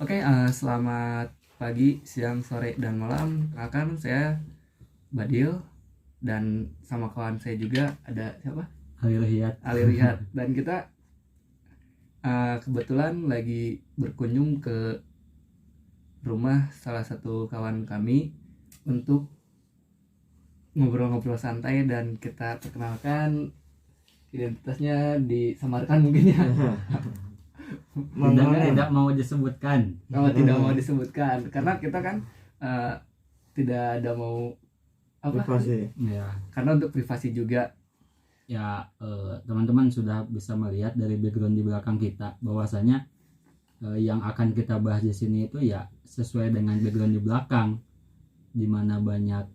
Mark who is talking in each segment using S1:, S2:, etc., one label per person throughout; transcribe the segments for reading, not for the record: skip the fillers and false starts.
S1: Oke, selamat pagi, siang, sore, dan malam. Akan saya Badil dan sama kawan saya juga ada siapa?
S2: Ali Riyad.
S1: Ali Riyad. Dan kita kebetulan lagi berkunjung ke rumah salah satu kawan kami untuk ngobrol-ngobrol santai, dan kita perkenalkan identitasnya disamarkan mungkin ya.
S2: Tidak mau disebutkan.
S1: Tidak mau disebutkan karena kita kan tidak ada mau
S3: privasi.
S2: Ya,
S1: karena untuk privasi juga.
S2: ya teman-teman sudah bisa melihat dari background di belakang kita bahwasanya yang akan kita bahas di sini itu ya sesuai dengan background di belakang, di mana banyak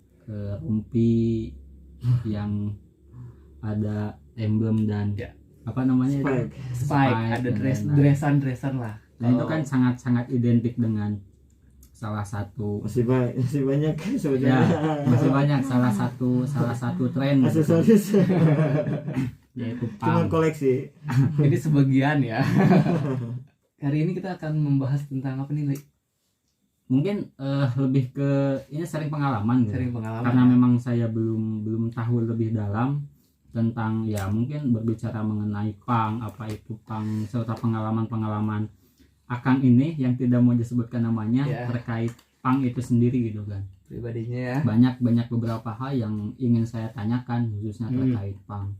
S2: rumpi yang ada emblem dan
S1: Ya.
S2: apa namanya itu?
S1: Spike, ada dresan lah.
S2: Dan itu kan sangat-sangat identik dengan salah satu
S3: masih banyak
S2: ya,
S3: sebenarnya.
S2: masih banyak salah satu tren gitu kan,
S3: Aksesoris
S2: yaitu
S3: cuma
S2: punk.
S3: koleksi.
S1: Ini sebagian ya. Hari ini kita akan membahas tentang apa nih, Li?
S2: Mungkin lebih ke ini sering pengalaman gitu.
S1: Sharing pengalaman.
S2: Karena memang saya belum tahu lebih dalam tentang, ya mungkin berbicara mengenai punk, apa itu punk, serta pengalaman-pengalaman Akang ini yang tidak mau disebutkan namanya
S1: Ya.
S2: terkait punk itu sendiri gitu kan.
S1: Pribadinya ya.
S2: Banyak beberapa hal yang ingin saya tanyakan khususnya terkait punk.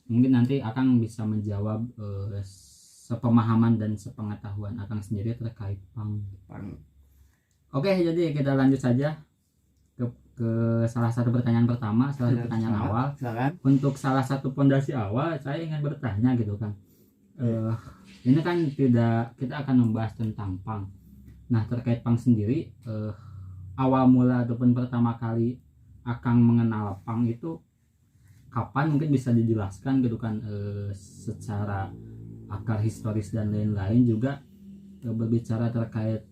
S2: Mungkin nanti Akang bisa menjawab sepemahaman dan sepengetahuan Akang sendiri terkait punk. Oke, jadi kita lanjut saja ke salah satu pertanyaan pertama, salah satu pertanyaan awal.
S1: Silakan.
S2: Untuk salah satu pondasi awal, saya ingin bertanya gitu kan. Ini kan kita akan membahas tentang punk. Nah, terkait punk sendiri, awal mula ataupun pertama kali Akang mengenal punk itu kapan, mungkin bisa dijelaskan gitu kan, secara akar historis dan lain-lain, juga berbicara terkait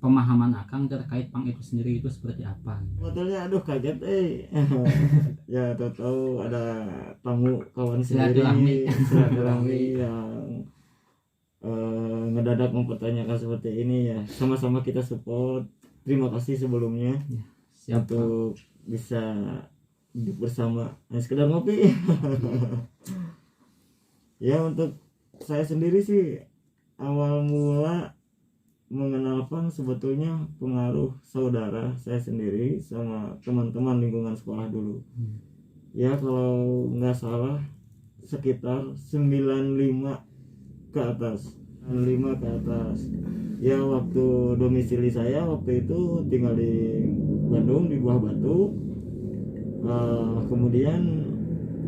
S2: pemahaman Akang terkait punk itu sendiri itu seperti apa.
S3: Motornya aduh kaget ya tahu ada tamu kawan sendiri silaturahmi yang ngedadak mempertanyakan seperti ini ya. Sama-sama kita support. Terima kasih sebelumnya
S2: Siap,
S3: untuk bisa duduk bersama sekedar ngopi. Ya, untuk saya sendiri sih awal mula mengenal punk sebetulnya pengaruh saudara saya sendiri sama teman-teman lingkungan sekolah dulu. Ya, kalau nggak salah sekitar 95 ke atas. 5 ke atas. Ya, waktu domisili saya waktu itu tinggal di Bandung di Buah Batu. Kemudian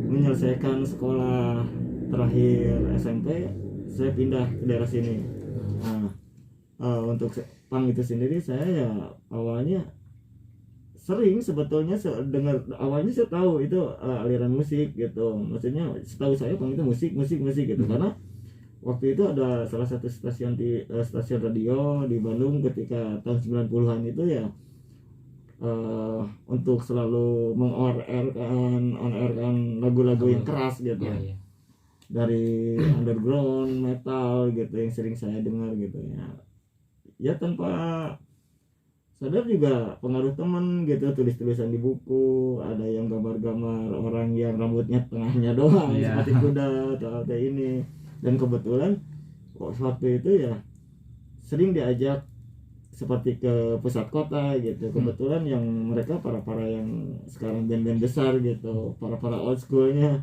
S3: menyelesaikan sekolah terakhir SMP, saya pindah ke daerah sini. Untuk punk itu sendiri saya ya awalnya sering sebetulnya dengar, awalnya saya tahu itu aliran musik gitu. Maksudnya setahu saya punk itu musik gitu. Karena waktu itu ada salah satu stasiun radio di Bandung ketika tahun 90-an itu ya, untuk selalu on-airkan lagu-lagu yang keras gitu.
S2: Iya.
S3: Dari underground metal gitu yang sering saya dengar gitu ya. Ya, tanpa sadar juga pengaruh temen gitu, tulis-tulisan di buku, ada yang gambar-gambar orang yang rambutnya tengahnya doang seperti kuda atau kayak ini. Dan kebetulan waktu itu ya sering diajak seperti ke pusat kota gitu. Kebetulan yang mereka para yang sekarang band-band besar gitu, para old schoolnya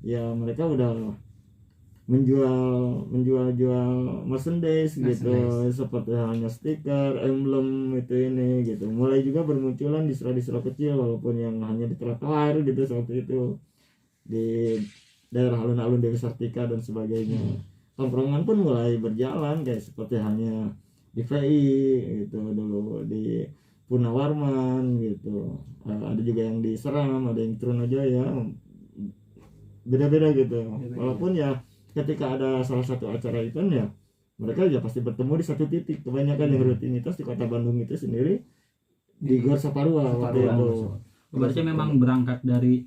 S3: ya, mereka udah menjual merchandise gitu, seperti halnya stiker, emblem itu ini gitu. Mulai juga bermunculan di distro kecil walaupun yang hanya di trotoar gitu seperti itu, di daerah alun-alun Dewi Sartika dan sebagainya. Tongkrongan pun mulai berjalan kayak seperti halnya di VI gitu dulu, di Punawarman gitu. Ada juga yang di Seram, ada yang Trunajaya, beda-beda gitu. Walaupun ya ketika ada salah satu acara event ya, mereka ya pasti bertemu di satu titik. Kebanyakan yang rutinitas di kota Bandung itu sendiri di Gor Saparua waktu itu.
S2: Berarti memang berangkat dari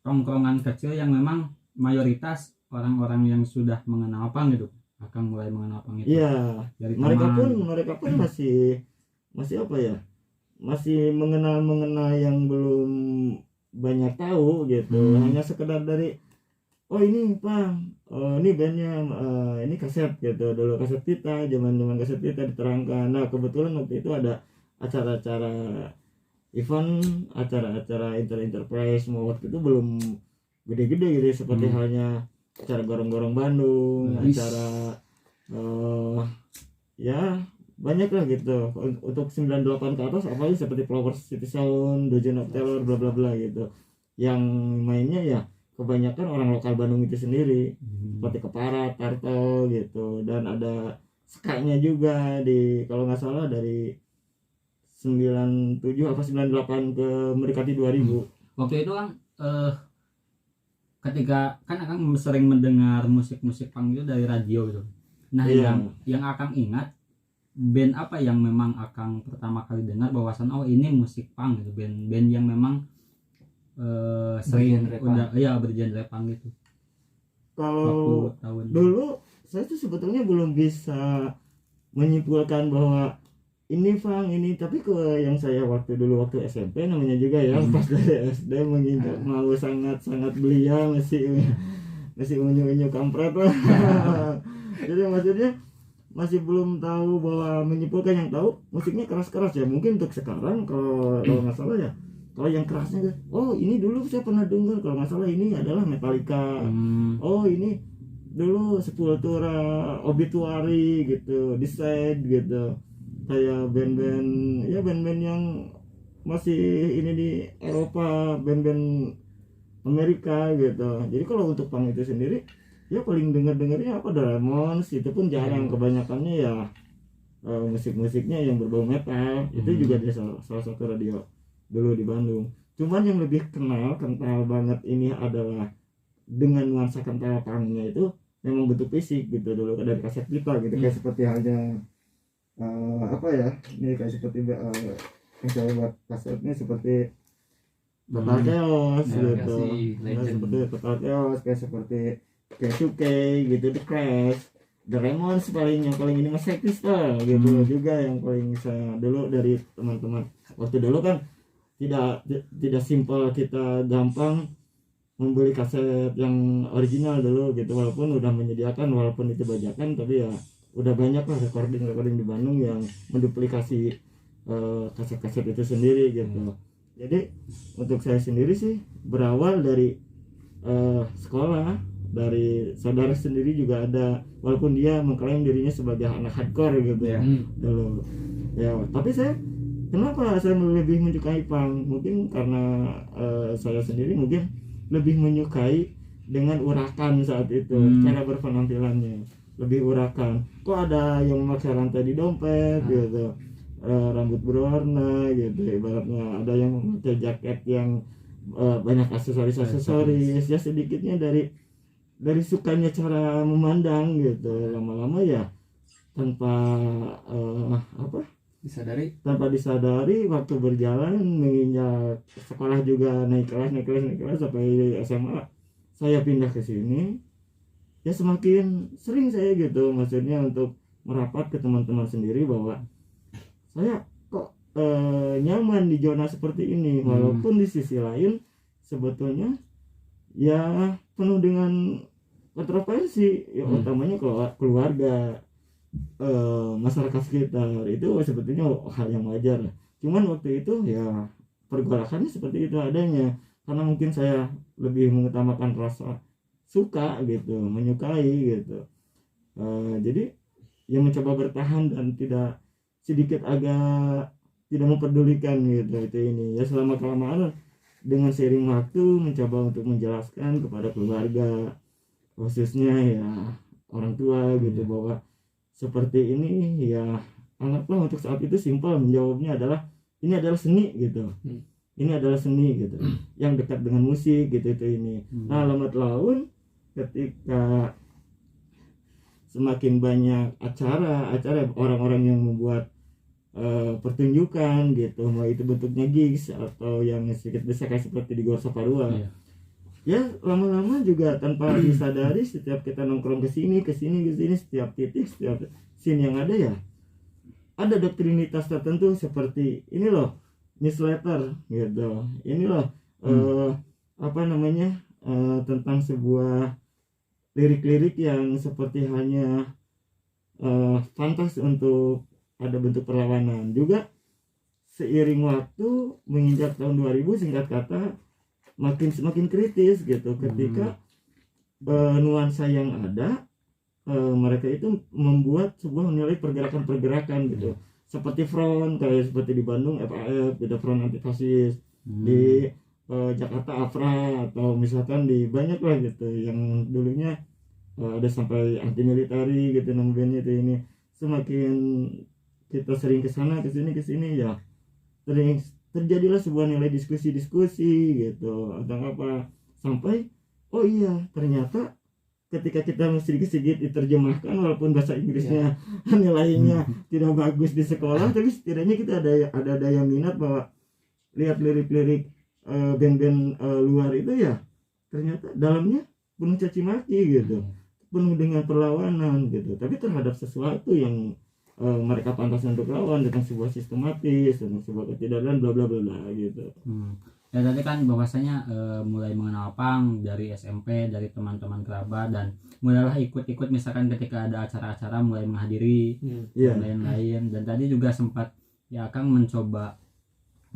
S2: tongkrongan kecil yang memang mayoritas orang-orang yang sudah mengenal punk gitu. Akang mulai mengenal pang itu
S3: Iya,
S2: dari
S3: mereka
S2: teman.
S3: pun masih apa ya, masih mengenal yang belum banyak tahu gitu, hanya sekedar dari oh ini Bang, oh ini bandnya, ini kaset gitu, dulu kaset kita, zaman kaset kita diterangkan. Nah kebetulan waktu itu ada acara-acara event, acara-acara enterprise, mau waktu itu belum gede-gede gitu, seperti halnya acara gorong-gorong Bandung, acara ya banyak lah gitu. Untuk 98 ke atas apalagi seperti Flower City Sound, Dozen of Terror, bla bla bla gitu, yang mainnya ya kebanyakan orang lokal Bandung itu sendiri, seperti Keparat, Tarto gitu, dan ada skanya juga di kalau nggak salah dari 97 apa 98 ke mendekati 2000.
S2: Waktu itu kan ketika kan Akang sering mendengar musik-musik punk itu dari radio gitu. Nah,
S3: Iya.
S2: yang Akang ingat band apa yang memang Akang pertama kali dengar bahwasan oh ini musik punk gitu, band yang memang sering
S1: Bergenre
S2: udah ya bergenre punk gitu.
S3: Kalau
S2: Waktu tahun
S3: dulu saya tuh sebetulnya belum bisa menyimpulkan bahwa ini Fang ini, tapi ke yang saya waktu SMP namanya juga ya, pas dari SD menginjak mau sangat belia, masih unyu kampret lah. Jadi maksudnya masih belum tahu bahwa menyimpulkan, yang tahu musiknya keras-keras ya, mungkin untuk sekarang kalau nggak salah ya, kalau yang kerasnya oh ini dulu saya pernah dengar, kalau nggak salah ini adalah Metallica, oh ini dulu Sepultura, Obituary gitu, Decide gitu, kayak band-band yang masih ini di Eropa, band-band Amerika gitu. Jadi kalau untuk punk itu sendiri ya paling dengarnya apa, Ramones, itu pun jarang, kebanyakannya ya musik-musiknya yang berbau metal. Itu juga di salah satu radio dulu di Bandung. Cuman yang lebih kental banget ini adalah dengan nuansa kental punknya itu memang bentuk fisik gitu, dulu dari kaset kita gitu, kayak seperti halnya apa ya, ini kayak seperti yang saya buat kasetnya seperti Total Chaos gitu, seperti Total Chaos, kayak seperti K2K gitu, The Crash, The Ramones yang paling ini, Sex Pistols gitu juga yang paling saya dulu dari teman-teman waktu dulu kan tidak simpel kita gampang membeli kaset yang original dulu gitu, walaupun udah menyediakan, walaupun itu bajakan, tapi ya udah banyak lah recording di Bandung yang menduplikasi kaset-kaset itu sendiri gitu. Jadi untuk saya sendiri sih berawal dari sekolah, dari saudara sendiri juga ada, walaupun dia mengklaim dirinya sebagai anak hardcore gitu ya dulu ya, tapi kenapa saya lebih menyukai punk, mungkin karena saya sendiri mungkin lebih menyukai dengan urakan saat itu, cara berpenampilannya lebih urakan. Kok ada yang memakai rantai di dompet gitu, rambut berwarna gitu, ibaratnya ada yang memakai jaket yang banyak aksesoris ya, sedikitnya dari sukanya cara memandang gitu, lama-lama ya tanpa disadari waktu berjalan menginjak sekolah juga naik kelas sampai SMA saya pindah ke sini, ya semakin sering saya gitu, maksudnya untuk merapat ke teman-teman sendiri bahwa saya kok nyaman di zona seperti ini, walaupun di sisi lain sebetulnya ya penuh dengan kontroversi ya, utamanya keluarga, masyarakat sekitar, itu sebetulnya hal yang wajar. Cuman waktu itu ya pergolakannya seperti itu adanya, karena mungkin saya lebih mengutamakan rasa suka gitu, menyukai gitu, jadi yang mencoba bertahan dan tidak sedikit agak tidak memperdulikan gitu itu ini ya, selama kelamaan dengan seiring waktu mencoba untuk menjelaskan kepada keluarga, khususnya ya orang tua gitu, bahwa seperti ini ya, anggaplah untuk saat itu simpel menjawabnya adalah ini adalah seni gitu, ini adalah seni gitu, yang dekat dengan musik gitu itu ini. Nah lambat laun ketika semakin banyak acara orang-orang yang membuat pertunjukan gitu, mau itu bentuknya gigs atau yang sedikit besar kayak seperti di Gor Saparua, ya lama-lama juga tanpa disadari setiap kita nongkrong ke sini setiap titik setiap scene yang ada ya ada doktrinitas tertentu seperti ini loh newsletter gitu ini loh apa namanya tentang sebuah lirik-lirik yang seperti hanya pantas untuk ada bentuk perlawanan juga seiring waktu menginjak tahun 2000 singkat kata semakin kritis gitu ketika nuansa yang ada mereka itu membuat sebuah nilai pergerakan gitu seperti front kayak seperti di Bandung FAF gitu front anti fasis di Jakarta AFRA atau misalkan di banyak lah gitu yang dulunya ada sampai anti militari gitu namanya itu ini semakin kita sering kesana kesini ya sering terjadilah sebuah nilai diskusi gitu atau apa sampai oh iya ternyata ketika kita sedikit diterjemahkan walaupun bahasa Inggrisnya nilainya tidak bagus di sekolah tapi setidaknya kita ada daya minat bahwa lihat lirik-lirik band-band luar itu ya ternyata dalamnya penuh caci maki gitu penuh dengan perlawanan gitu tapi terhadap sesuatu yang mereka pantas untuk lawan dengan sebuah sistematis dengan sebuah ketidakadilan bla bla bla gitu.
S2: Ya tadi kan bahwasanya mulai mengenal punk dari SMP dari teman-teman kerabat dan mulailah ikut misalkan ketika ada acara-acara mulai menghadiri dan lain-lain dan tadi juga sempat ya Kang mencoba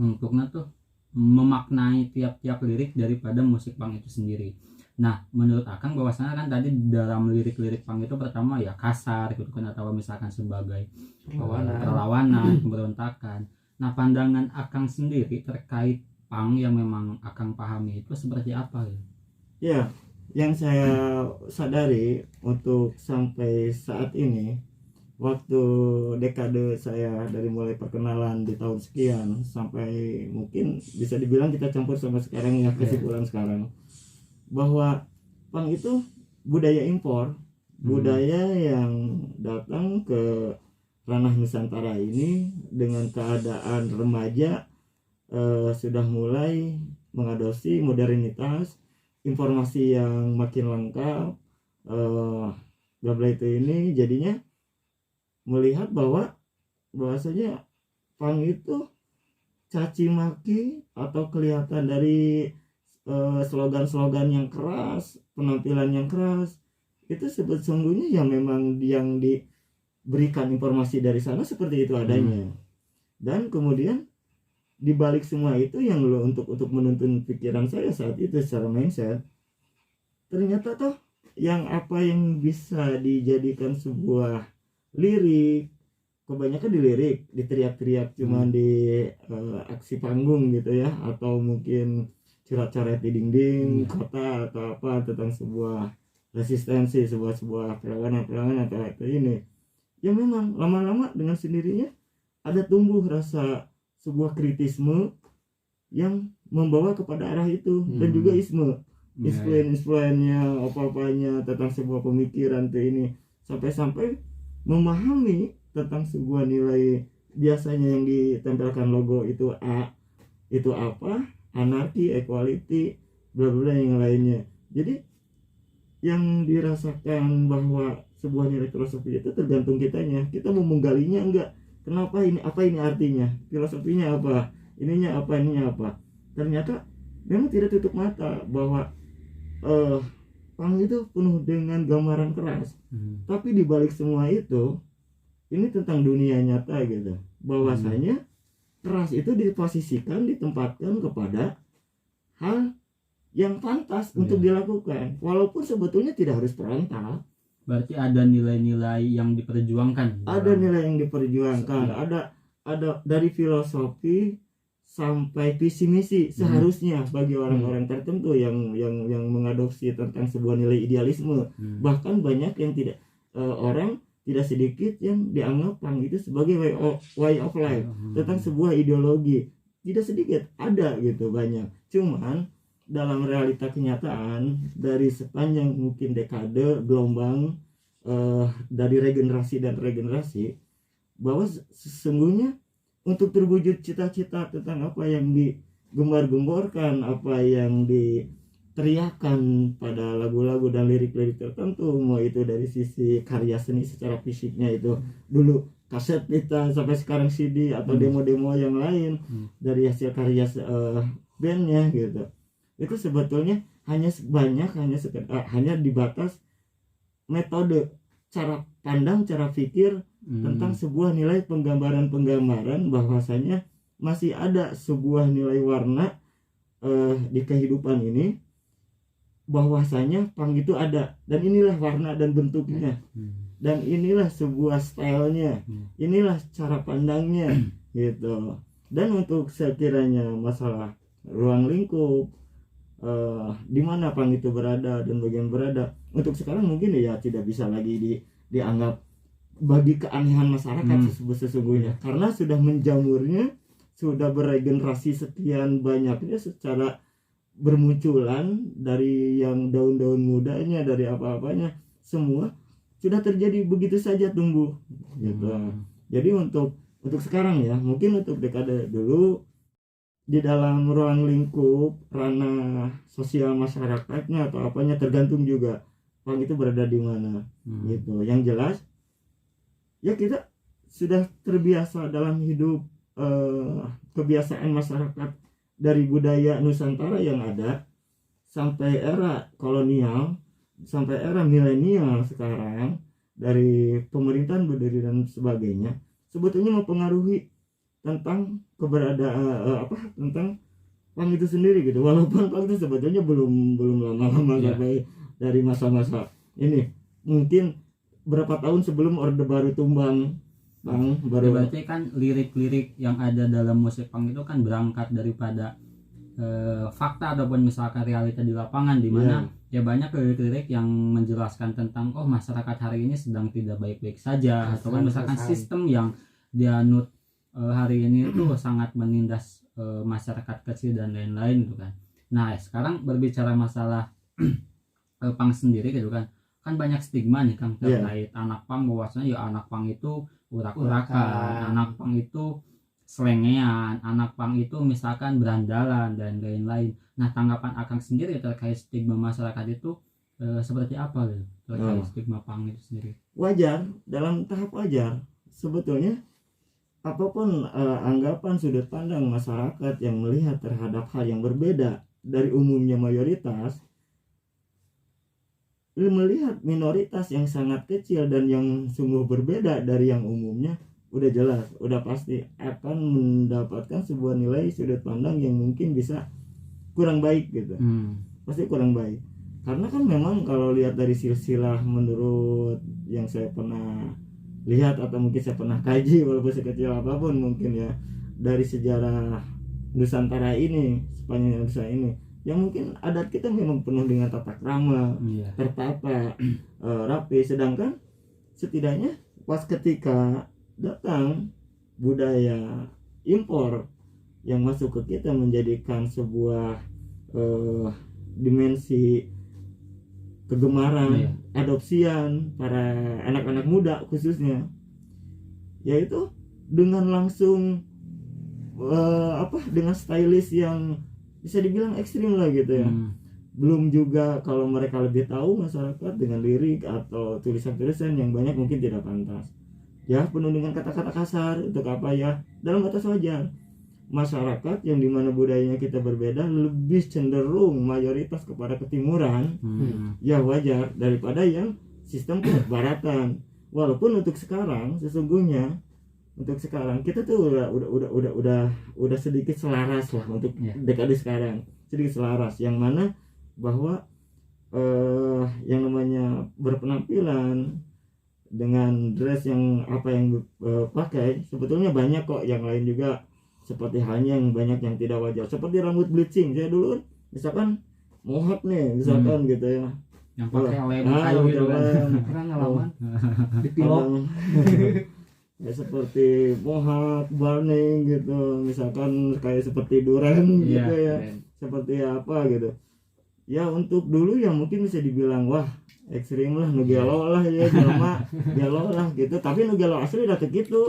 S2: untuknya tuh memaknai tiap-tiap lirik daripada musik punk itu sendiri. Nah, menurut Akang bahwasanya kan tadi dalam lirik-lirik punk itu pertama ya kasar gitu kan atau misalkan sebagai perlawanan, pemberontakan. Nah, pandangan Akang sendiri terkait punk yang memang Akang pahami itu seperti apa ya?
S3: Ya, yang saya sadari untuk sampai saat ini waktu dekade saya dari mulai perkenalan di tahun sekian sampai mungkin bisa dibilang kita campur sama sekarang ya kesimpulan sekarang bahwa punk itu budaya impor budaya yang datang ke ranah Nusantara ini dengan keadaan remaja sudah mulai mengadopsi modernitas informasi yang makin lengkap bla bla itu ini jadinya melihat bahwasanya punk itu caci maki atau kelihatan dari slogan-slogan yang keras, penampilan yang keras itu sesungguhnya ya memang yang diberikan informasi dari sana seperti itu adanya dan kemudian dibalik semua itu yang untuk menuntun pikiran saya saat itu secara mindset ternyata toh yang apa yang bisa dijadikan sebuah lirik kebanyakan di lirik diteriak-teriak cuman di aksi panggung gitu ya atau mungkin coret-coret di dinding kota atau apa tentang sebuah resistensi sebuah perlawanan atau itu ini ya memang lama-lama dengan sendirinya ada tumbuh rasa sebuah kritisme yang membawa kepada arah itu dan juga influennya apa-apanya tentang sebuah pemikiran tuh ini sampai memahami tentang sebuah nilai biasanya yang ditempelkan logo itu itu apa anarki, equality, bla bla yang lainnya. Jadi yang dirasakan bahwa sebuah nilai filosofi itu tergantung kitanya. Kita mau menggalinya enggak? Kenapa ini? Apa ini artinya? Filosofinya apa? Ininya apa? Ternyata memang tidak tutup mata bahwa punk itu penuh dengan gambaran keras. Tapi di balik semua itu ini tentang dunia nyata gitu. Bahwasanya keras itu ditempatkan kepada hal yang pantas untuk dilakukan walaupun sebetulnya tidak harus frontal.
S2: Berarti ada nilai-nilai yang diperjuangkan.
S3: Ada nilai yang diperjuangkan, ada dari filosofi sampai visi misi seharusnya bagi orang-orang tertentu yang mengadopsi tentang sebuah nilai idealisme. Bahkan banyak yang tidak orang tidak sedikit yang dianggap punk itu sebagai way of life tentang sebuah ideologi tidak sedikit ada gitu banyak cuman dalam realita kenyataan dari sepanjang mungkin dekade gelombang dari regenerasi bahwa sesungguhnya untuk terwujud cita-cita tentang apa yang digembar-gemborkan apa yang teriakan pada lagu-lagu dan lirik-lirik tertentu, mau itu dari sisi karya seni secara fisiknya itu dulu kaset kita sampai sekarang CD atau demo-demo yang lain dari hasil karya bandnya gitu, itu sebetulnya hanya hanya dibatas metode, cara pandang, cara pikir tentang sebuah nilai penggambaran bahwasanya masih ada sebuah nilai warna di kehidupan ini, bahwasanya punk itu ada, dan inilah warna dan bentuknya, dan inilah sebuah stylenya, inilah cara pandangnya gitu. Dan untuk sekiranya masalah ruang lingkup di mana punk itu berada dan bagian berada, untuk sekarang mungkin ya tidak bisa lagi dianggap bagi keanehan masyarakat sesungguhnya, karena sudah menjamurnya, sudah beregenerasi sekian banyaknya secara bermunculan, dari yang daun-daun mudanya, dari apa-apanya, semua sudah terjadi begitu saja tumbuh gitu. Jadi untuk sekarang ya, mungkin untuk dekade dulu di dalam ruang lingkup ranah sosial masyarakatnya atau apanya, tergantung juga punk itu berada di mana gitu. Yang jelas ya kita sudah terbiasa dalam hidup kebiasaan masyarakat dari budaya Nusantara yang ada sampai era kolonial, sampai era milenial sekarang, dari pemerintahan berdiri dan sebagainya, sebetulnya mempengaruhi tentang keberadaan tentang punk itu sendiri gitu. Walaupun punk itu sebetulnya belum lama-lama sampai dari masa-masa ini, mungkin berapa tahun sebelum Orde Baru tumbang.
S2: Berarti kan lirik-lirik yang ada dalam musik punk itu kan berangkat daripada fakta ataupun misalkan realita di lapangan, di mana ya banyak lirik-lirik yang menjelaskan tentang masyarakat hari ini sedang tidak baik-baik saja, ataupun misalkan sistem yang dianut hari ini itu sangat menindas masyarakat kecil dan lain-lain gitu kan. Nah sekarang berbicara masalah punk sendiri gitu kan banyak stigma nih Kang terkait anak punk, bahwasanya ya anak punk itu urak-urakan, anak punk itu selengean, anak punk itu misalkan berandalan dan lain-lain. Nah tanggapan Akang sendiri terkait stigma masyarakat itu seperti apa gitu terkait stigma punk itu sendiri?
S3: Wajar, dalam tahap wajar sebetulnya. Apapun anggapan sudut pandang masyarakat yang melihat terhadap hal yang berbeda dari umumnya mayoritas, melihat minoritas yang sangat kecil dan yang sungguh berbeda dari yang umumnya, udah jelas, udah pasti akan mendapatkan sebuah nilai sudut pandang yang mungkin bisa kurang baik gitu. Pasti kurang baik, karena kan memang kalau lihat dari silsilah, menurut yang saya pernah lihat atau mungkin saya pernah kaji, walaupun sekecil apapun mungkin ya, dari sejarah Nusantara ini, sepanjang Nusantara ini, yang mungkin adat kita memang penuh dengan tata krama, tertata, rapi. Sedangkan setidaknya pas ketika datang budaya impor yang masuk ke kita, menjadikan sebuah dimensi kegemaran, adopsian para anak-anak muda khususnya, yaitu dengan langsung dengan stylish yang bisa dibilang ekstrim lah gitu ya. Belum juga kalau mereka lebih tahu masyarakat dengan lirik atau tulisan-tulisan yang banyak mungkin tidak pantas ya, penuh dengan kata-kata kasar. Untuk apa ya, dalam batas wajar. Masyarakat yang dimana budayanya kita berbeda lebih cenderung mayoritas kepada ketimuran, ya wajar, daripada yang sistem kebaratan. Walaupun untuk sekarang sesungguhnya, untuk sekarang kita tuh udah sedikit selaras lah untuk dekade sekarang, sedikit selaras, yang mana bahwa yang namanya berpenampilan dengan dress yang apa yang pakai, sebetulnya banyak kok yang lain juga, seperti halnya yang banyak yang tidak wajar, seperti rambut bleaching. Saya dulu misalkan mohawk nih misalkan gitu ya,
S2: yang pakai lem kayu gitu kan,
S1: pengalaman dipilok
S3: ya, seperti mohawk, burning gitu, misalkan kayak seperti duren gitu ya, seperti apa gitu ya. Untuk dulu yang mungkin bisa dibilang wah ekstrim lah, nugelo lah ya, jelma gelo lah gitu, tapi nugelo asli udah gitu,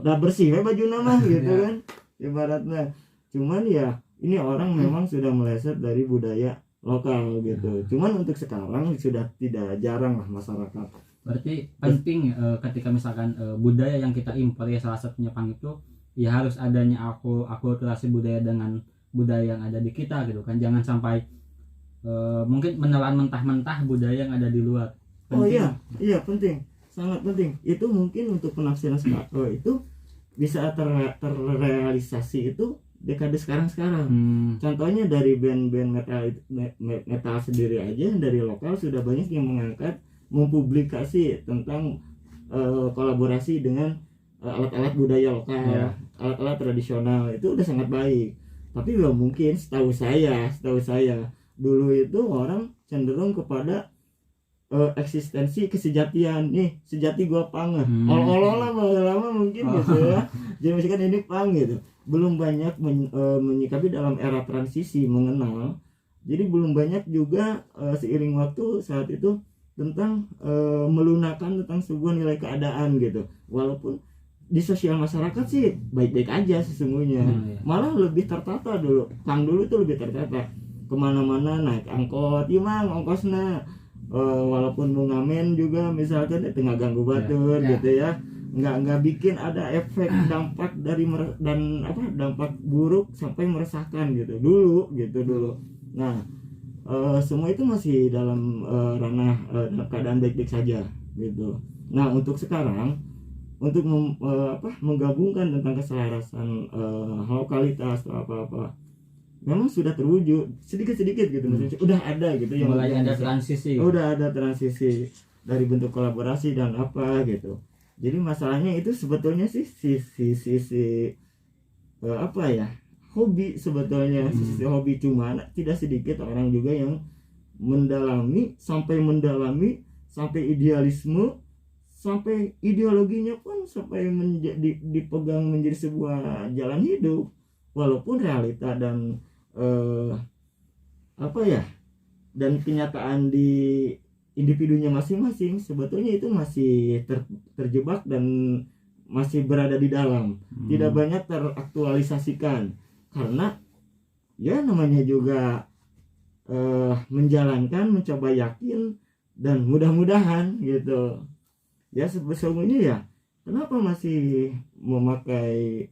S3: udah bersih baju nama gitu kan ibaratnya. Cuman ya ini orang memang sudah meleset dari budaya lokal gitu. Cuman untuk sekarang sudah tidak jarang lah masyarakat.
S2: Berarti penting ketika misalkan budaya yang kita impor ya, salah satunya pang itu ya harus adanya akulturasi budaya dengan budaya yang ada di kita gitu kan. Jangan sampai mungkin menelan mentah-mentah budaya yang ada di luar.
S3: Oh
S2: Penting.
S3: iya penting, sangat penting. Itu mungkin untuk penafsiran itu bisa terrealisasi itu dekade sekarang. Contohnya dari band-band metal sendiri aja dari lokal sudah banyak yang mengangkat, mempublikasi tentang kolaborasi dengan alat-alat budaya lokal, alat-alat tradisional. Itu udah sangat baik. Tapi ya mungkin setahu saya dulu itu orang cenderung kepada eksistensi kesejatian nih, sejati gua pang lah lama mungkin gitu ya. Jadi misalkan ini pang gitu, belum banyak menyikapi dalam era transisi mengenal. Jadi belum banyak juga seiring waktu saat itu tentang melunakkan tentang sebuah nilai keadaan gitu. Walaupun di sosial masyarakat sih baik-baik aja sesungguhnya, malah lebih tertata dulu. Pang dulu tuh lebih tertata, kemana-mana naik angkot, iya mang ongkosna. Walaupun mau ngamen juga misalkan tengah ganggu batur gitu ya, nggak bikin ada efek dampak dari dampak buruk sampai meresahkan gitu dulu. Nah semua itu masih dalam ranah dalam keadaan baik-baik saja gitu. Nah untuk sekarang untuk menggabungkan tentang keselarasan lokalitas atau apa memang sudah terwujud sedikit gitu, maksudnya udah ada gitu yang
S2: mulai ada transisi.
S3: Udah ada transisi dari bentuk kolaborasi dan apa gitu. Jadi masalahnya itu sebetulnya sih hobi sebetulnya, sisi hobi. Cuma tidak sedikit orang juga yang mendalami sampai idealisme, sampai ideologinya pun sampai dipegang menjadi sebuah jalan hidup, walaupun realita dan dan kenyataan di individunya masing-masing sebetulnya itu masih terjebak dan masih berada di dalam, tidak banyak teraktualisasikan karena ya namanya juga mencoba yakin dan mudah-mudahan gitu ya. Sesungguhnya ya kenapa masih memakai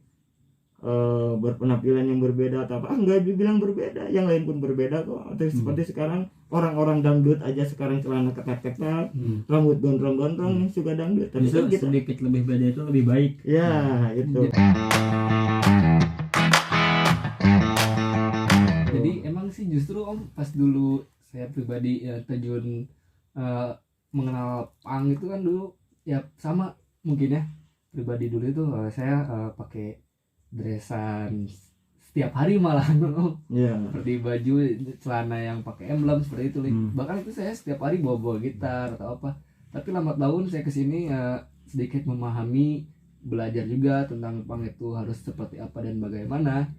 S3: berpenampilan yang berbeda atau apa? Enggak dibilang berbeda, yang lain pun berbeda kok. Seperti sekarang orang-orang dangdut aja sekarang celana ketat-ketat, rambut gondrong-gondrong nih suka dangdut. Tapi
S2: justru sedikit lebih beda itu lebih baik.
S3: Ya itu.
S1: Jadi emang sih justru Om pas dulu saya pribadi ya terjun mengenal pang itu kan dulu ya sama mungkin ya pribadi dulu itu saya pakai dresan setiap hari malah seperti baju celana yang pakai emblem seperti itu. Bahkan itu saya setiap hari bawa gitar atau apa. Tapi lambat laun saya kesini sedikit memahami, belajar juga tentang pang itu harus seperti apa dan bagaimana.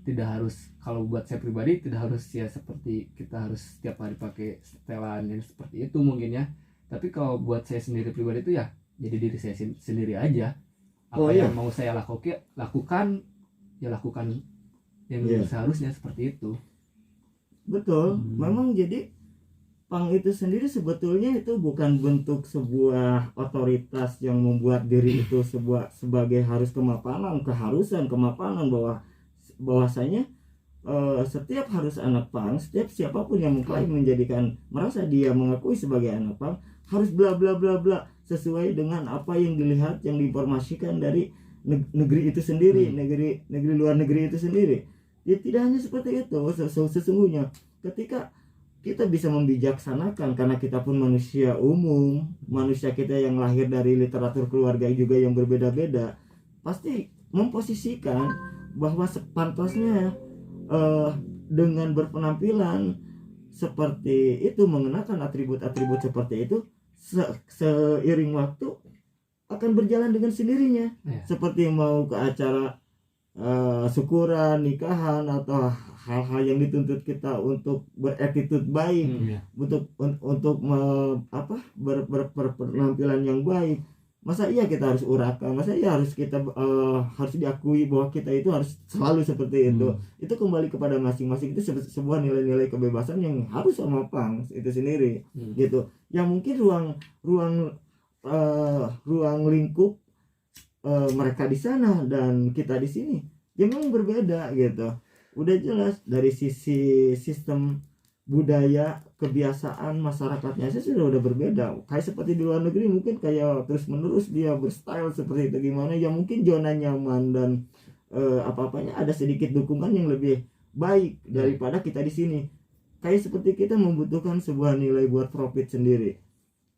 S1: Tidak harus, kalau buat saya pribadi tidak harus ya seperti kita harus setiap hari pakai setelan yang seperti itu mungkin ya. Tapi kalau buat saya sendiri pribadi itu ya jadi diri saya sendiri aja. Apa yang mau saya lakukan yang seharusnya seperti itu. Betul.
S3: Memang jadi pang itu sendiri sebetulnya itu bukan bentuk sebuah otoritas yang membuat diri itu sebagai harus keharusan kemapanan bahwasanya setiap harus anak pang, setiap siapapun yang mengklaim merasa dia mengakui sebagai anak pang harus bla bla bla bla sesuai dengan apa yang dilihat, yang diinformasikan dari negeri itu sendiri, negeri luar negeri itu sendiri. Ya tidak hanya seperti itu. Sesungguhnya ketika kita bisa membijaksanakan, karena kita pun manusia umum, manusia kita yang lahir dari literatur keluarga juga yang berbeda-beda, pasti memposisikan bahwa sepantasnya dengan berpenampilan seperti itu, mengenakan atribut-atribut seperti itu, seiring waktu akan berjalan dengan sendirinya. Seperti mau ke acara syukuran, nikahan atau hal-hal yang dituntut kita untuk beretitude baik, untuk berpenampilan yang baik, Masa iya kita harus urakan, masa iya harus kita harus diakui bahwa kita itu harus selalu seperti itu. Itu kembali kepada masing-masing, itu sebuah nilai-nilai kebebasan yang harus sama punk itu sendiri gitu. Yang mungkin ruang lingkup mereka di sana dan kita di sini ya memang berbeda gitu. Udah jelas dari sisi sistem budaya, kebiasaan masyarakatnya sih sudah udah berbeda. Kayak seperti di luar negeri mungkin kayak terus menerus dia berstyle seperti itu gimana ya, mungkin zona nyaman dan apa-apanya ada sedikit dukungan yang lebih baik daripada kita di sini. Kayak seperti kita membutuhkan sebuah nilai buat profit sendiri.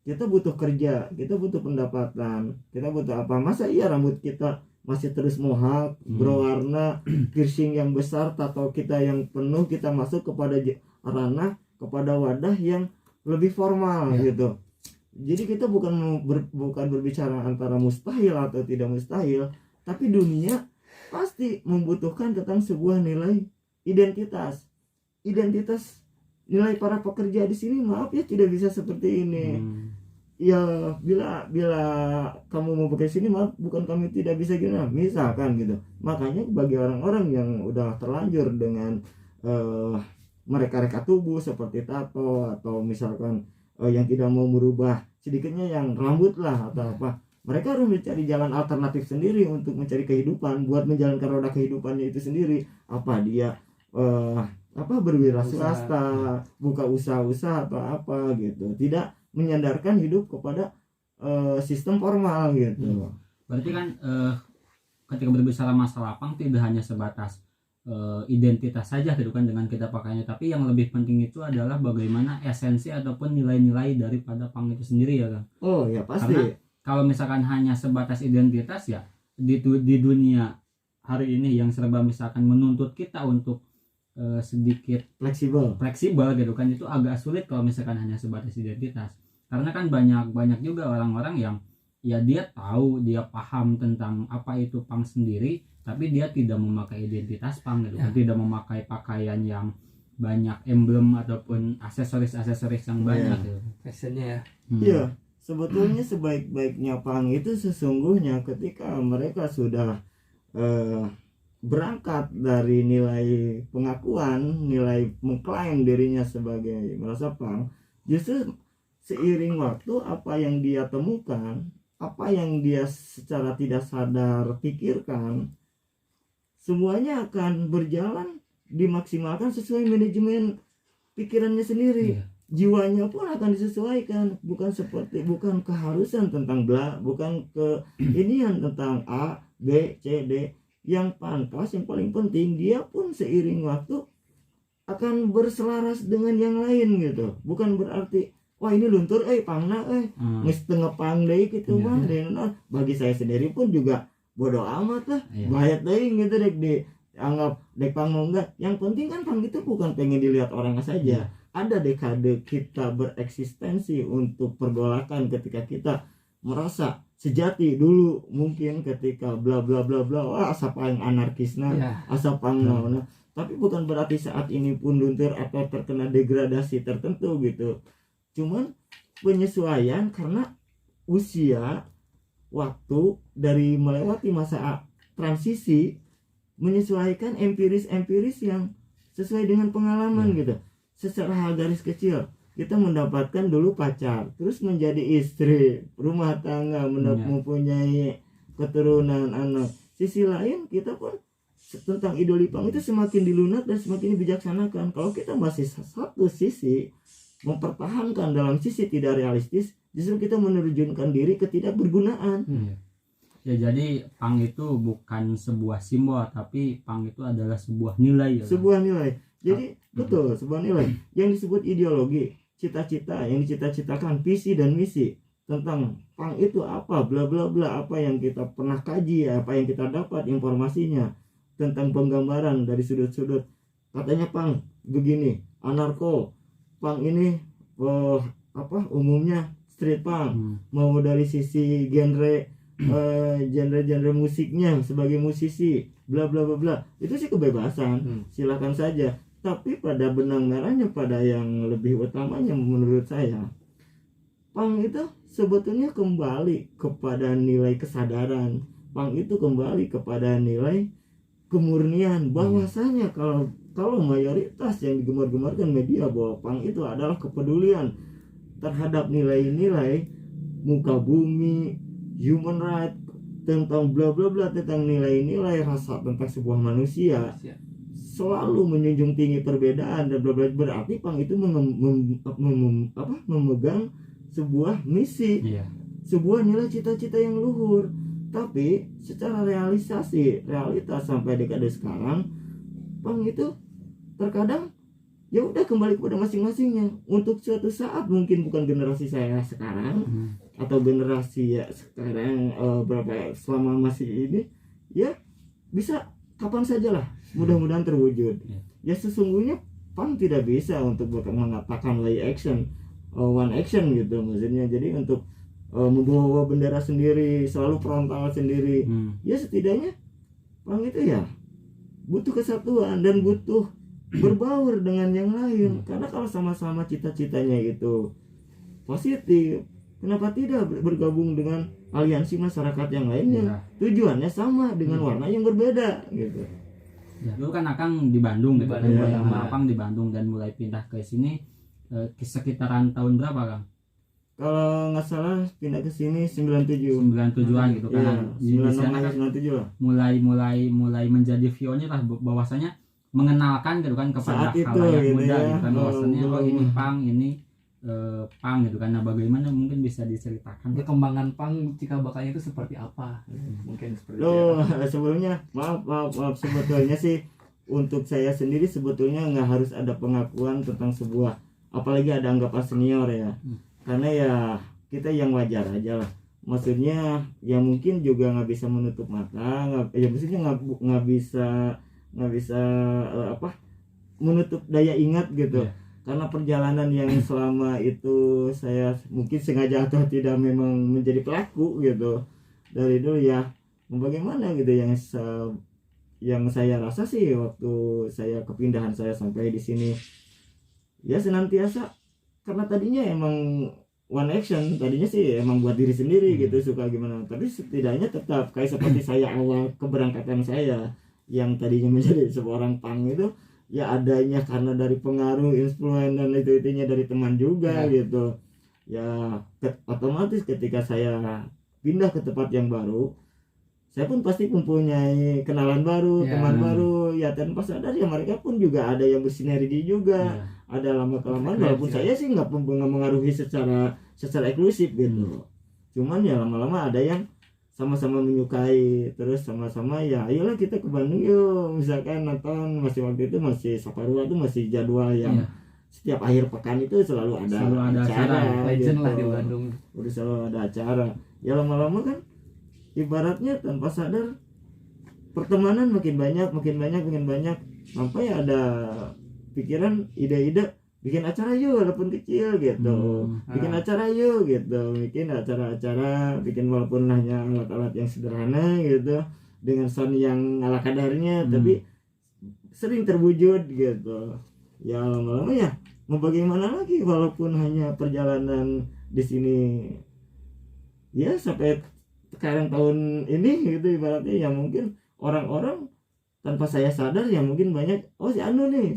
S3: Kita butuh kerja, kita butuh pendapatan, kita butuh apa? Masa iya rambut kita masih terus mohawk, berwarna, piercing yang besar, tato kita yang penuh, kita masuk kepada ranah, kepada wadah yang lebih formal gitu. Jadi kita bukan berbicara antara mustahil atau tidak mustahil, tapi dunia pasti membutuhkan tentang sebuah nilai identitas. Nilai para pekerja di sini maaf ya tidak bisa seperti ini. Ya bila kamu mau pakai sini maaf bukan kami tidak bisa gini misalkan gitu. Makanya bagi orang-orang yang udah terlanjur dengan mereka-reka tubuh seperti tato atau misalkan yang tidak mau merubah sedikitnya yang rambut lah atau apa, mereka harus mencari jalan alternatif sendiri untuk mencari kehidupan, buat menjalankan roda kehidupannya itu sendiri. Apa dia berwira swasta, buka usaha-usaha atau apa gitu, tidak menyandarkan hidup kepada sistem formal gitu.
S2: Berarti kan ketika berbicara masalah punk tidak hanya sebatas identitas saja gitu kan dengan kita pakainya, tapi yang lebih penting itu adalah bagaimana esensi ataupun nilai-nilai daripada punk itu sendiri ya kan.
S3: Oh ya pasti.
S2: Karena kalau misalkan hanya sebatas identitas ya di dunia hari ini yang serba misalkan menuntut kita untuk sedikit fleksibel gitu kan, itu agak sulit kalau misalkan hanya sebatas identitas. Karena kan banyak juga orang-orang yang ya dia tahu, dia paham tentang apa itu punk sendiri, tapi dia tidak memakai identitas punk gitu kan, tidak memakai pakaian yang banyak emblem ataupun aksesoris yang banyak gitu.
S1: Fashionnya ya.
S3: Iya, sebetulnya sebaik-baiknya punk itu sesungguhnya ketika mereka sudah berangkat dari nilai pengakuan, nilai mengklaim dirinya sebagai merasa punk, justru seiring waktu apa yang dia temukan, apa yang dia secara tidak sadar pikirkan, semuanya akan berjalan dimaksimalkan sesuai manajemen pikirannya sendiri. Jiwanya pun akan disesuaikan, bukan keharusan tentang bla, bukan keinian tentang A, B, C, D. Yang pantas, yang paling penting dia pun seiring waktu akan berselaras dengan yang lain gitu. Bukan berarti wah ini luntur pangna geus tengah pang deui gitu mah. Bagi saya sendiri pun juga bodoh amat lah. Bayat deui gitu dek dianggap dek pang mau enggak. Yang penting kan pang itu bukan pengen dilihat orang saja. Ada dekade kita bereksistensi untuk pergolakan ketika kita merasa sejati dulu, mungkin ketika bla bla bla bla wah asa paling anarkisna, asa pangnauna. Tapi bukan berarti saat ini pun luntur atau terkena degradasi tertentu gitu. Cuman penyesuaian karena usia, waktu dari melewati masa transisi, menyesuaikan empiris yang sesuai dengan pengalaman gitu. Secara garis kecil kita mendapatkan dulu pacar, terus menjadi istri, rumah tangga, mempunyai keturunan anak. Sisi lain kita pun tentang idoli punk itu semakin dilunak dan semakin dibijaksanakan. Kalau kita masih satu sisi mempertahankan dalam sisi tidak realistis, justru kita menerjunkan diri ke tidak bergunaan.
S2: Ya jadi punk itu bukan sebuah simbol, tapi punk itu adalah sebuah nilai.
S3: Sebuah nilai. Jadi betul, sebuah nilai yang disebut ideologi, cita-cita yang dicita-citakan, visi dan misi tentang punk itu apa, bla bla bla, apa yang kita pernah kaji, apa yang kita dapat informasinya tentang penggambaran dari sudut-sudut. Katanya punk begini, anarko, punk ini umumnya street punk, mau dari sisi genre musiknya sebagai musisi, bla bla bla bla, itu sih kebebasan, silakan saja. Tapi pada benang merahnya, pada yang lebih utamanya menurut saya, pang itu sebetulnya kembali kepada nilai kesadaran. Pang itu kembali kepada nilai kemurnian, bahwasanya kalau mayoritas yang digemar-gemarkan media bahwa pang itu adalah kepedulian terhadap nilai-nilai muka bumi, human right, tentang bla bla bla, tentang nilai-nilai rasa tentang sebuah manusia, selalu menjunjung tinggi perbedaan dan bla bla, berarti pang itu memegang sebuah misi, sebuah nilai cita-cita yang luhur. Tapi secara realitas sampai dekade sekarang, pang itu terkadang ya udah kembali kepada masing-masingnya. Untuk suatu saat mungkin bukan generasi saya sekarang atau generasi ya sekarang berapa ya, selama masih ini ya bisa kapan saja lah, mudah-mudahan terwujud. Ya sesungguhnya pang tidak bisa untuk mengatakan one action gitu, maksudnya jadi untuk membawa bendera sendiri, selalu frontal sendiri. Ya setidaknya pang itu ya butuh kesatuan dan butuh berbaur dengan yang lain. Karena kalau sama-sama cita-citanya itu positif, kenapa tidak bergabung dengan aliansi masyarakat yang lainnya? Tujuannya sama dengan warna yang berbeda gitu.
S2: Ya, dulu kan Akang di Bandung gitu. Akang di Bandung dan mulai pindah ke sini sekitaran tahun berapa, Kang?
S3: Kalau nggak salah pindah ke sini 97-an
S2: gitu kan.
S3: Di sana kan 97 lah.
S2: Mulai menjadi view-nya lah, bahwasanya mengenalkan gitu kan kepada khalayak
S3: gitu
S2: muda
S3: ya.
S2: gitu kan, bahwasanya ini pang, ini pang gitu kan. Nah, bagaimana mungkin bisa diceritakan
S1: perkembangan pang cikal bakalnya itu seperti apa? Mungkin seperti
S3: sebelumnya maaf sebetulnya sih untuk saya sendiri sebetulnya nggak harus ada pengakuan tentang sebuah, apalagi ada anggapan senior ya. Karena ya kita yang wajar aja lah, maksudnya ya mungkin juga nggak bisa menutup mata, maksudnya nggak bisa menutup daya ingat gitu. Karena perjalanan yang selama itu saya mungkin sengaja atau tidak memang menjadi pelaku gitu dari dulu ya, bagaimana gitu yang saya rasa sih waktu saya kepindahan saya sampai di sini ya senantiasa, karena tadinya emang one action, tadinya sih emang buat diri sendiri gitu, suka gimana, tapi setidaknya tetap kayak seperti saya awal keberangkatan saya yang tadinya menjadi seorang pang itu ya adanya karena dari pengaruh, influence dan itu-itunya dari teman juga gitu ya. Otomatis ketika saya pindah ke tempat yang baru, saya pun pasti mempunyai kenalan baru, teman baru ya, tanpa sadar ya mereka pun juga ada yang bersinergi juga. Ada lama-kelamaan walaupun saya sih nggak mengaruhi secara eksklusif gitu, cuman ya lama-lama ada yang sama-sama menyukai, terus sama-sama ya ayolah kita ke Bandung yuk, misalkan nonton, masih waktu itu masih Saparua tuh masih jadwal yang setiap akhir pekan itu selalu ada acara
S1: legend
S3: gitu
S1: lah di Bandung,
S3: udah selalu ada acara ya. Lama-lama kan ibaratnya tanpa sadar pertemanan makin banyak sampai ada pikiran, ide-ide bikin acara yuk walaupun kecil gitu, bikin acara yuk gitu, bikin acara-acara, bikin walaupun hanya alat-alat yang sederhana gitu dengan sound yang ala kadarnya, tapi sering terwujud gitu ya. Lama-lama ya mau bagaimana lagi, walaupun hanya perjalanan di sini ya sampai sekarang tahun ini gitu ibaratnya ya, mungkin orang-orang tanpa saya sadar ya mungkin banyak si Anu nih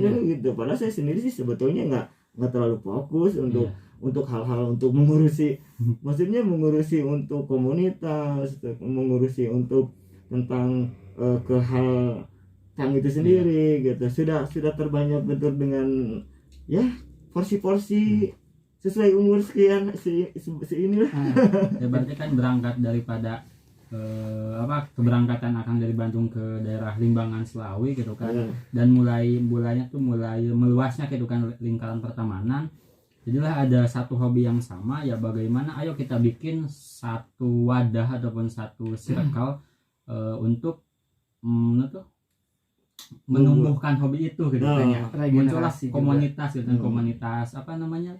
S3: dulu gitu, padahal saya sendiri sih sebetulnya nggak terlalu fokus untuk hal-hal untuk mengurusi maksudnya mengurusi untuk komunitas, mengurusi untuk tentang ke hal tang itu sendiri gitu. Sudah terbanyak bentur dengan ya porsi-porsi sesuai umur sekian inilah.
S2: Ya berarti kan berangkat daripada keberangkatan Akang dari Bandung ke daerah Limbangan Selawi gitu kan, dan mulai meluasnya gitu kan lingkaran pertemanan. Jadilah ada satu hobi yang sama ya, bagaimana ayo kita bikin satu wadah ataupun satu circle untuk menumbuhkan hobi itu gitu kan ya. Muncullah komunitas gitu, komunitas apa namanya,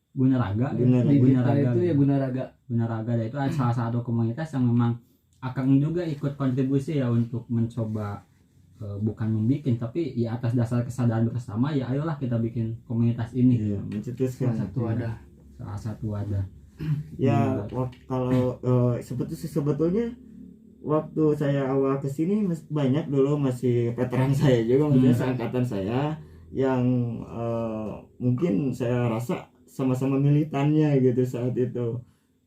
S2: Gunaraga itu ya Gunaraga itu salah satu komunitas yang memang Akang juga ikut kontribusi ya untuk mencoba bukan membikin, tapi ya atas dasar kesadaran bersama ya ayolah kita bikin komunitas ini.
S3: Mencetuskan
S1: satu wadah.
S2: salah satu wadah.
S3: Ya kalau sebetulnya waktu saya awal kesini banyak dulu masih veteran saya juga, maksudnya seangkatan saya yang mungkin saya rasa sama-sama militannya gitu saat itu.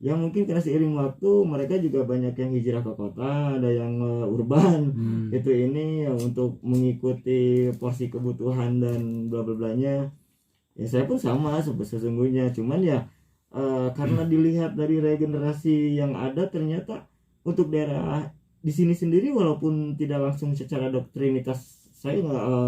S3: Ya mungkin karena seiring waktu mereka juga banyak yang hijrah ke kota, ada yang urban itu ini ya, untuk mengikuti porsi kebutuhan dan bla bla blanya. Ya saya pun sama sesungguhnya, cuman ya karena dilihat dari regenerasi yang ada, ternyata untuk daerah di sini sendiri walaupun tidak langsung secara doktrinitas, saya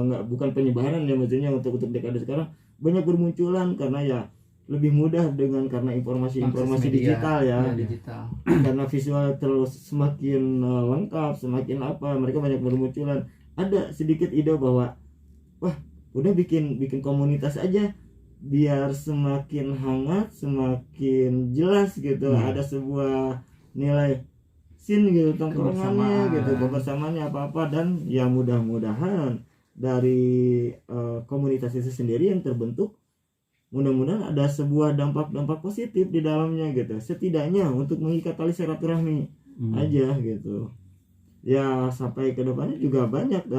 S3: nggak bukan penyebaran ya, maksudnya untuk dekade sekarang banyak bermunculan karena ya lebih mudah karena informasi digital ya,
S1: digital.
S3: karena visual terus semakin lengkap, semakin apa, mereka banyak bermunculan. Ada sedikit ide bahwa wah udah bikin komunitas aja biar semakin hangat, semakin jelas gitu, ada sebuah nilai scene gitu, tongkrongannya gitu, kebersamaannya apa-apa. Dan ya mudah-mudahan dari komunitas itu sendiri yang terbentuk, mudah-mudahan ada sebuah dampak positif di dalamnya gitu, setidaknya untuk mengikat tali silaturahmi aja gitu. Ya sampai ke depannya juga banyak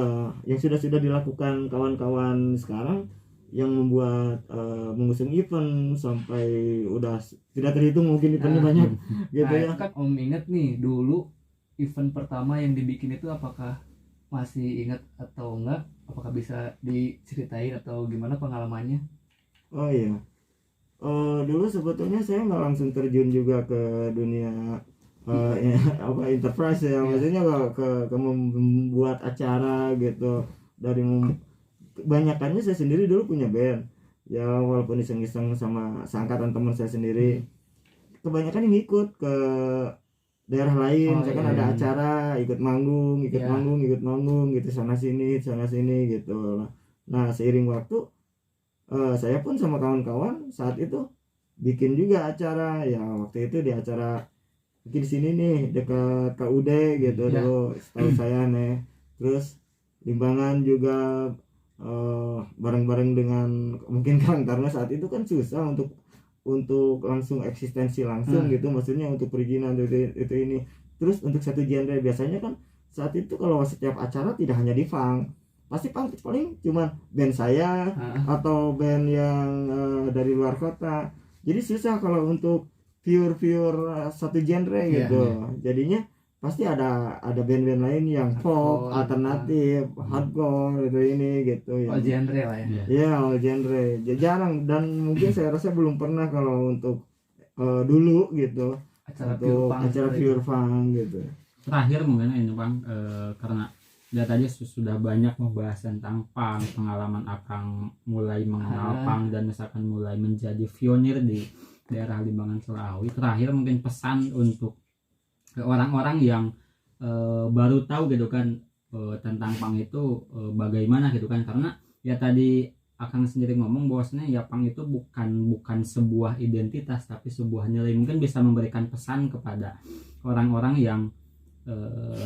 S3: yang sudah dilakukan kawan-kawan sekarang yang membuat mengusung event sampai udah tidak terhitung mungkin eventnya banyak gitu ya.
S1: Kan Om inget nih dulu event pertama yang dibikin itu, apakah masih ingat atau enggak? Apakah bisa diceritain atau gimana pengalamannya?
S3: Oh iya, dulu sebetulnya saya nggak langsung terjun juga ke dunia ya, enterprise ya, maksudnya ke membuat acara gitu. Dari banyakannya saya sendiri dulu punya band ya, walaupun iseng-iseng sama seangkatan teman saya sendiri, kebanyakan yang ikut ke daerah lain. Misalkan ada acara ikut manggung gitu, sana sini gitu. Nah seiring waktu saya pun sama kawan-kawan saat itu bikin juga acara ya. Waktu itu di acara mungkin di sini nih dekat KUD gitu dulu setahu saya nih. Terus Limbangan juga bareng-bareng dengan mungkin karena saat itu kan susah untuk langsung eksistensi langsung gitu, maksudnya untuk perizinan itu ini. Terus untuk satu genre biasanya kan saat itu kalau setiap acara tidak hanya di funk, pasti paling cuma band saya atau band yang dari luar kota. Jadi susah kalau untuk pure satu genre gitu. Jadinya pasti ada band-band lain yang pop, alternatif, hardcore itu ini gitu ya.
S1: All genre lah ya.
S3: Ya all genre. Jarang, dan mungkin saya rasa belum pernah kalau untuk dulu gitu
S1: Acara
S3: pure funk gitu.
S2: Terakhir mungkin ini Bang, karena lihat aja sudah banyak membahas tentang punk, pengalaman Akang mulai mengenal punk dan misalkan mulai menjadi pionir di daerah Limbangan Selawi. Terakhir mungkin pesan untuk orang-orang yang baru tahu gitu kan tentang punk itu bagaimana gitu kan, karena ya tadi Akang sendiri ngomong bahwasanya ya punk itu bukan sebuah identitas tapi sebuah nilai. Mungkin bisa memberikan pesan kepada orang-orang yang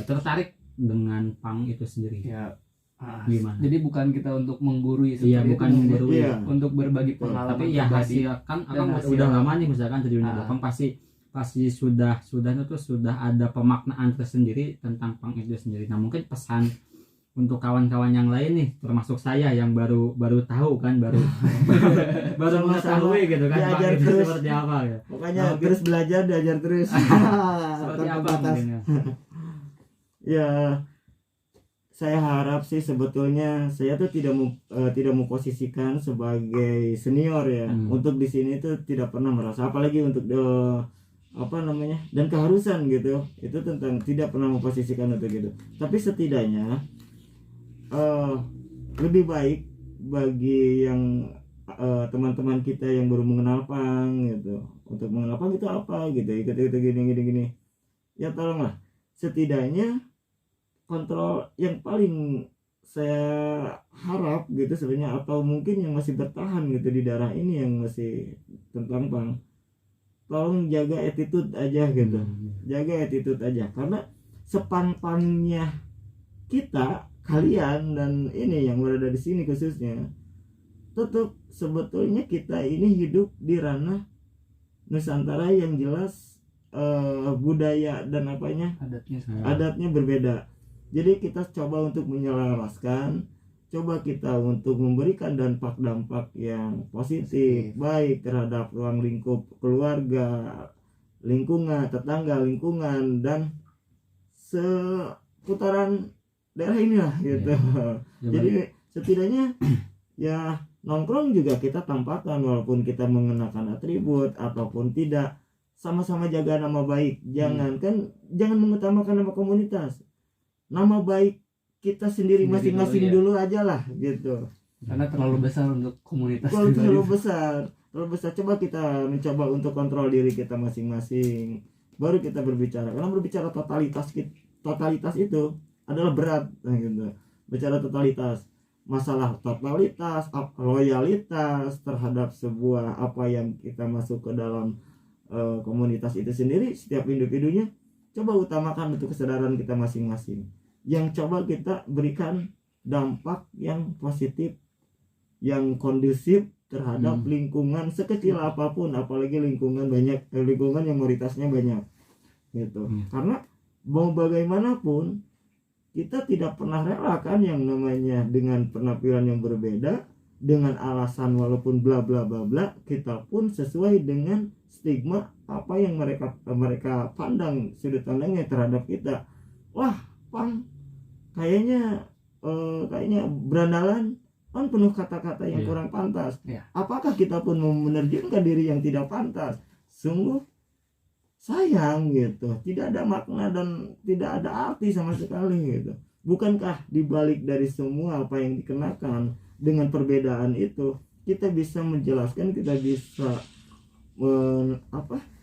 S2: tertarik dengan punk itu sendiri ya. Gimana?
S1: Jadi bukan kita untuk menggurui,
S2: bukan menggurui,
S1: untuk berbagi pengalaman.
S2: Tapi ya hasil kan Akang udah lama nih misalkan di dunia punk, pasti sudah ada pemaknaan tersendiri tentang punk itu sendiri. Nah mungkin pesan untuk kawan-kawan yang lain nih, termasuk saya yang baru tahu kan, baru mengetahui gitu kan punk itu
S3: terus
S2: seperti apa ya.
S3: Pokoknya terus belajar, diajar terus.
S2: Seperti apa mungkin ya.
S3: Ya saya harap sih sebetulnya saya tuh tidak memposisikan sebagai senior ya. Untuk di sini tuh tidak pernah merasa, apalagi untuk dan keharusan gitu, itu tentang tidak pernah memposisikan untuk gitu. Tapi setidaknya lebih baik bagi yang teman-teman kita yang baru mengenal punk gitu, untuk mengenal punk itu apa gitu, ikut gini ya, tolonglah setidaknya kontrol yang paling saya harap gitu sebenarnya, atau mungkin yang masih bertahan gitu di daerah ini yang masih tentang punk, tolong jaga attitude aja gitu. Jaga attitude aja, karena sepan-pannya kita, kalian dan ini yang berada di sini khususnya, tetap sebetulnya kita ini hidup di ranah Nusantara yang jelas budaya dan apanya adatnya berbeda. Jadi kita coba untuk menyelaraskan, coba kita untuk memberikan dampak-dampak yang positif, baik terhadap ruang lingkup keluarga, lingkungan, tetangga, lingkungan, dan seputaran daerah inilah gitu. Jadi setidaknya ya nongkrong juga kita tampakkan walaupun kita mengenakan atribut ataupun tidak, sama-sama jaga nama baik. Jangan mengutamakan nama komunitas, nama baik kita sendiri masing-masing dulu aja lah gitu.
S1: Karena terlalu besar untuk komunitas.
S3: Kalau terlalu besar, coba kita mencoba untuk kontrol diri kita masing-masing, baru kita berbicara. Karena berbicara totalitas itu adalah berat gitu. Bicara totalitas, masalah totalitas, loyalitas terhadap sebuah apa yang kita masuk ke dalam komunitas itu sendiri, setiap individunya coba utamakan untuk kesadaran kita masing-masing, yang coba kita berikan dampak yang positif, yang kondusif terhadap lingkungan sekecil apapun, apalagi lingkungan yang mayoritasnya banyak gitu. Karena mau bagaimanapun kita tidak pernah rela kan yang namanya dengan penampilan yang berbeda, dengan alasan walaupun bla bla bla bla, kita pun sesuai dengan stigma apa yang mereka pandang, sudut pandangnya terhadap kita. Wah, pang kayaknya berandalan, kan penuh kata-kata yang kurang pantas. Apakah kita pun mau menerjunkan diri yang tidak pantas? Sungguh sayang gitu, tidak ada makna dan tidak ada arti sama sekali gitu. Bukankah dibalik dari semua apa yang dikenakan, dengan perbedaan itu kita bisa menjelaskan, kita bisa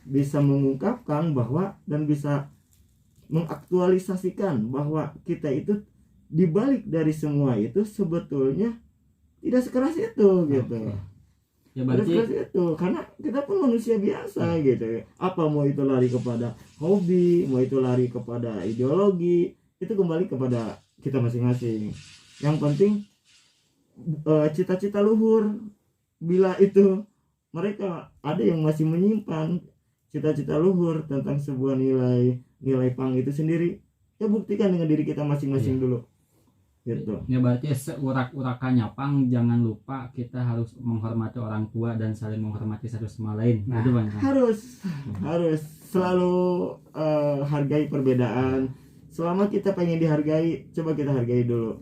S3: bisa mengungkapkan bahwa, dan bisa mengaktualisasikan bahwa kita itu dibalik dari semua itu sebetulnya tidak sekeras itu gitu.
S2: Ya berarti
S3: itu karena kita pun manusia biasa gitu. Apa mau itu lari kepada hobi, mau itu lari kepada ideologi, itu kembali kepada kita masing-masing. Yang penting cita-cita luhur, bila itu mereka ada yang masih menyimpan cita-cita luhur tentang sebuah nilai pang itu sendiri, ya buktikan dengan diri kita masing-masing dulu gitu.
S2: Ya berarti seurak-urakannya pang, jangan lupa kita harus menghormati orang tua dan saling menghormati satu sama lain. Itu Bang.
S3: Harus selalu hargai perbedaan. Selama kita pengen dihargai, coba kita hargai dulu.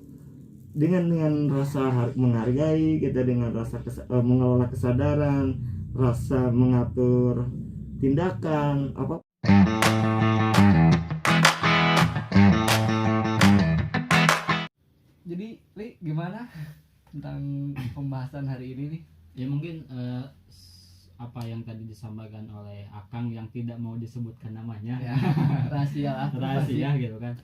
S3: Dengan rasa menghargai, kita dengan rasa mengelola kesadaran, rasa mengatur tindakan apa.
S1: Jadi Li, gimana tentang pembahasan hari ini nih?
S2: Ya mungkin apa yang tadi disampaikan oleh Akang yang tidak mau disebutkan namanya,
S1: ya, rahasia
S2: gitu kan.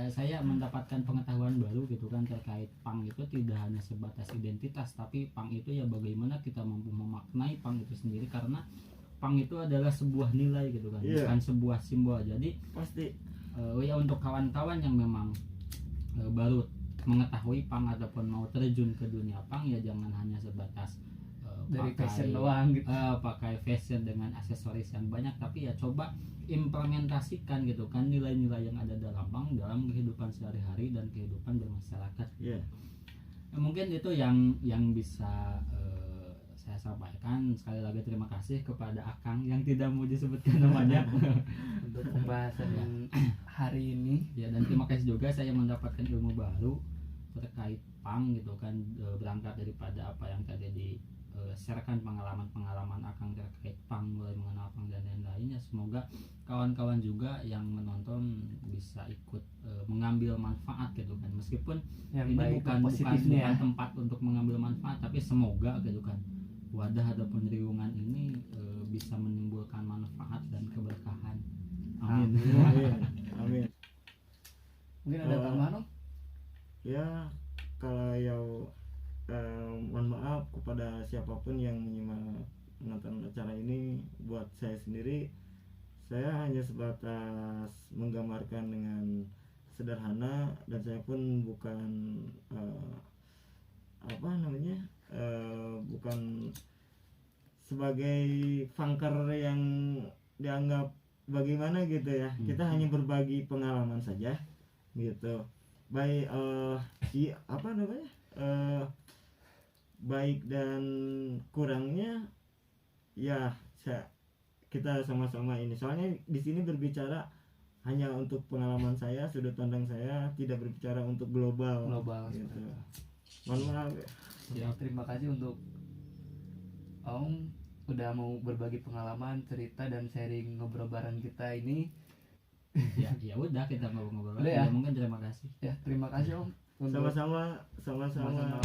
S2: Saya mendapatkan pengetahuan baru gitu kan terkait pang itu tidak hanya sebatas identitas, tapi pang itu ya bagaimana kita mampu memaknai pang itu sendiri, karena pang itu adalah sebuah nilai gitu kan, bukan sebuah simbol. Jadi pasti ya untuk kawan-kawan yang memang baru mengetahui pang ataupun mau terjun ke dunia pang, ya jangan hanya sebatas
S1: dari fashion doang gitu,
S2: pakai fashion dengan aksesoris yang banyak, tapi ya coba implementasikan gitu kan nilai-nilai yang ada dalam pang dalam kehidupan sehari-hari dan kehidupan bermasyarakat. Ya, mungkin itu yang bisa saya sampaikan. Sekali lagi terima kasih kepada Akang yang tidak mau disebutkan namanya
S1: untuk pembahasan hari ini.
S2: Ya, dan terima kasih juga saya mendapatkan ilmu baru terkait pang gitu kan, berangkat daripada apa yang tadi sharekan pengalaman Akang terkait pang, mulai mengenal pang dan lain-lainnya. Semoga kawan-kawan juga yang menonton bisa ikut mengambil manfaat gitu kan, meskipun yang ini bukan tempat untuk mengambil manfaat, tapi semoga gitu kan wadah ataupun riungan ini bisa menimbulkan manfaat dan keberkahan. Amin.
S3: Amin.
S1: Mungkin ada tambahan?
S3: Ya, kalau mohon maaf kepada siapapun yang menonton acara ini. Buat saya sendiri, saya hanya sebatas menggambarkan dengan sederhana, dan saya pun bukan bukan sebagai funker yang dianggap bagaimana gitu ya. Kita hanya berbagi pengalaman saja gitu. Baik apa namanya? Baik dan kurangnya ya kita sama-sama ini. Soalnya di sini berbicara hanya untuk pengalaman saya, sudut pandang saya, tidak berbicara untuk global gitu. Mohon maaf ya.
S1: Ya, terima kasih untuk Om udah mau berbagi pengalaman, cerita dan sharing ngobrol bareng kita ini.
S2: Ya udah kita ngobrol-ngobrol.
S1: Udah ya?
S2: Mungkin terima kasih.
S1: Ya, terima kasih Om. Untuk
S3: Sama-sama.
S1: sama-sama.